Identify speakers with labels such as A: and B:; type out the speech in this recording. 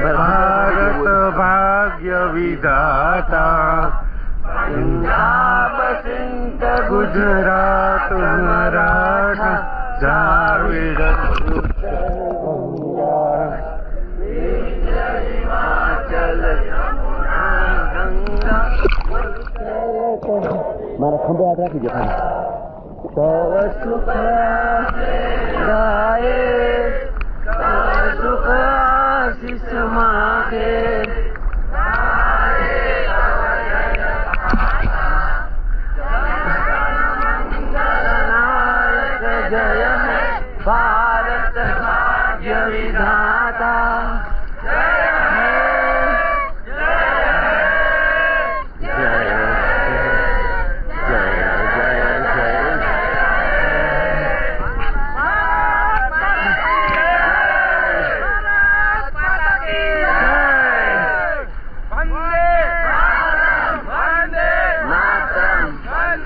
A: ભારત ભાગ્ય વિધાતા પંજાબ સિંધ ગુજરાત મરાઠા દ્રાવિડ મારા ખંભે હાથ રાખી દો સુખ ગાય સુખ આશીષ માગે જય ભારત ભાગ્ય વિધાતા